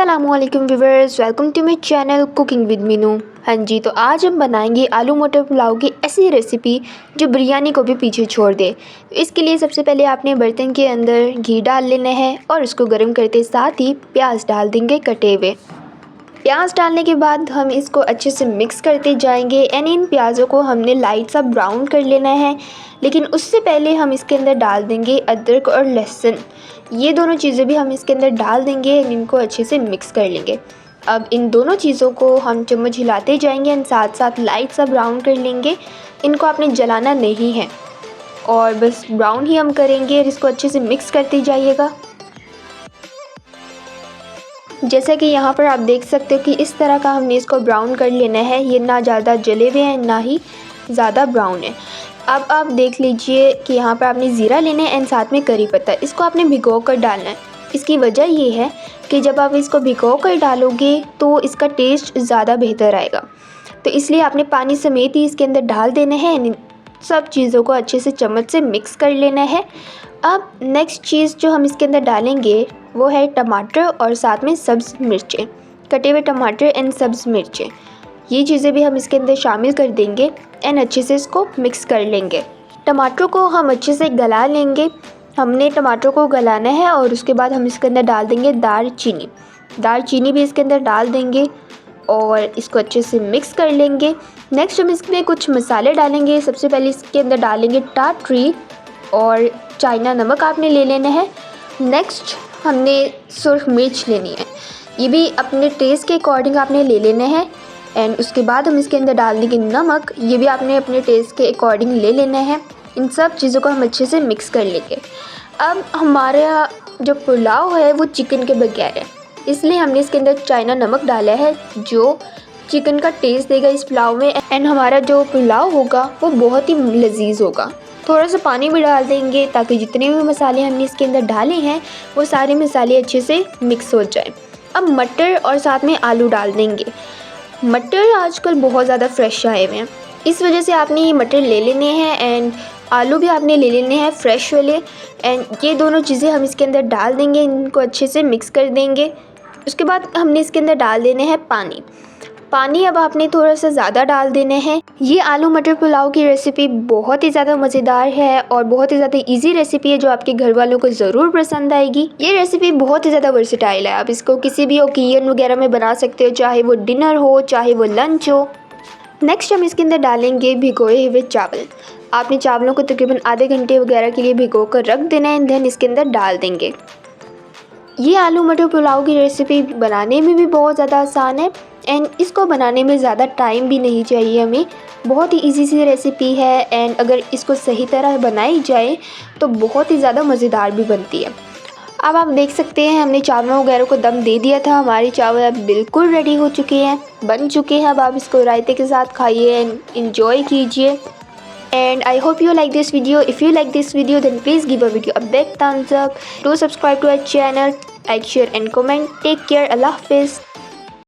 अस्सलामुअलैकुम viewers, welcome to my channel cooking with Meenu. हाँ जी, तो आज हम बनाएंगे आलू मटर पुलाव की ऐसी रेसिपी जो बिरयानी को भी पीछे छोड़ दे। तो इसके लिए सबसे पहले आपने बर्तन के अंदर घी डाल लेना है और उसको गर्म करते साथ ही प्याज डाल देंगे कटे हुए। प्याज डालने के बाद हम इसको अच्छे से मिक्स करते जाएंगे एंड इन प्याज़ों को हमने लाइट सा ब्राउन कर लेना है। लेकिन उससे पहले हम इसके अंदर डाल देंगे अदरक और लहसुन, ये दोनों चीज़ें भी हम इसके अंदर डाल देंगे एंड इनको अच्छे से मिक्स कर लेंगे। अब इन दोनों चीज़ों को हम चम्मच हिलाते जाएंगे एंड साथ साथ लाइट सा ब्राउन कर लेंगे। इनको आपने जलाना नहीं है और बस ब्राउन ही हम करेंगे और इसको अच्छे से मिक्स करते जाइएगा। जैसा कि यहाँ पर आप देख सकते हो कि इस तरह का हमने इसको ब्राउन कर लेना है। ये ना ज़्यादा जले हुए हैं ना ही ज़्यादा ब्राउन है। अब आप देख लीजिए कि यहाँ पर आपने ज़ीरा लेना है एंड साथ में करी पत्ता, इसको आपने भिगो कर डालना है। इसकी वजह ये है कि जब आप इसको भिगो कर डालोगे तो इसका टेस्ट ज़्यादा बेहतर आएगा, तो इसलिए आपने पानी समेत ही इसके अंदर डाल देना है। इन सब चीज़ों को अच्छे से चम्मच से मिक्स कर लेना है। अब नेक्स्ट चीज़ जो हम इसके अंदर डालेंगे वो है टमाटर और साथ में सब्ज़ मिर्चें, कटे हुए टमाटर एंड सब्ज़ मिर्चें। ये चीज़ें भी हम इसके अंदर शामिल कर देंगे एंड अच्छे से इसको मिक्स कर लेंगे। टमाटर को हम अच्छे से गला लेंगे। हमने टमाटर को गलाना है और उसके बाद हम इसके अंदर डाल देंगे दालचीनी भी इसके अंदर डाल देंगे और इसको अच्छे से मिक्स कर लेंगे। नेक्स्ट हम इसमें कुछ मसाले डालेंगे। सबसे पहले इसके अंदर डालेंगे टाटरी और चाइना नमक आपने ले लेना है। नेक्स्ट हमने सुर्ख मिर्च लेनी है, ये भी अपने टेस्ट के अकॉर्डिंग आपने ले लेना है। एंड उसके बाद हम इसके अंदर डाल देंगे नमक, ये भी आपने अपने टेस्ट के अकॉर्डिंग ले लेना है। इन सब चीज़ों को हम अच्छे से मिक्स कर लेंगे। अब हमारा जो पुलाव है वो चिकन के बगैर है, इसलिए हमने इसके अंदर चाइना नमक डाला है जो चिकन का टेस्ट देगा इस पुलाव में एंड हमारा जो पुलाव होगा वो बहुत ही लजीज होगा। थोड़ा सा पानी भी डाल देंगे ताकि जितने भी मसाले हमने इसके अंदर डाले हैं वो सारे मसाले अच्छे से मिक्स हो जाए। अब मटर और साथ में आलू डाल देंगे। मटर आजकल बहुत ज़्यादा फ्रेश आए हुए हैं, इस वजह से आपने ये मटर ले लेने हैं एंड आलू भी आपने ले लेने हैं फ्रेश वाले। एंड ये दोनों चीज़ें हम इसके अंदर डाल देंगे, इनको अच्छे से मिक्स कर देंगे। उसके बाद हमने इसके अंदर डाल देने हैं पानी अब आपने थोड़ा सा ज़्यादा डाल देने हैं। ये आलू मटर पुलाव की रेसिपी बहुत ही ज़्यादा मज़ेदार है और बहुत ही ज़्यादा इजी रेसिपी है जो आपके घर वालों को ज़रूर पसंद आएगी। ये रेसिपी बहुत ही ज़्यादा वर्सेटाइल है, आप इसको किसी भी ओकेजन वगैरह में बना सकते हो, चाहे वो डिनर हो चाहे वो लंच हो। नेक्स्ट हम इसके अंदर डालेंगे भिगोए हुए चावल। आपने चावलों को तकरीबन आधे घंटे वगैरह के लिए भिगो कर रख देना है एंड देन इसके अंदर डाल देंगे। ये आलू मटर पुलाव की रेसिपी बनाने में भी बहुत ज़्यादा आसान है एंड इसको बनाने में ज़्यादा टाइम भी नहीं चाहिए हमें। बहुत ही इजी सी रेसिपी है एंड अगर इसको सही तरह बनाई जाए तो बहुत ही ज़्यादा मज़ेदार भी बनती है। अब आप देख सकते हैं हमने चावलों वगैरह को दम दे दिया था, हमारे चावल अब बिल्कुल रेडी हो चुके हैं, बन चुके हैं। अब आप इसको रायते के साथ खाइए एंड इन्जॉय कीजिए। And I hope you like this video. If you like this video then please give a video a big thumbs up. Do subscribe to our channel, like, share and comment. Take care. Allah Hafiz.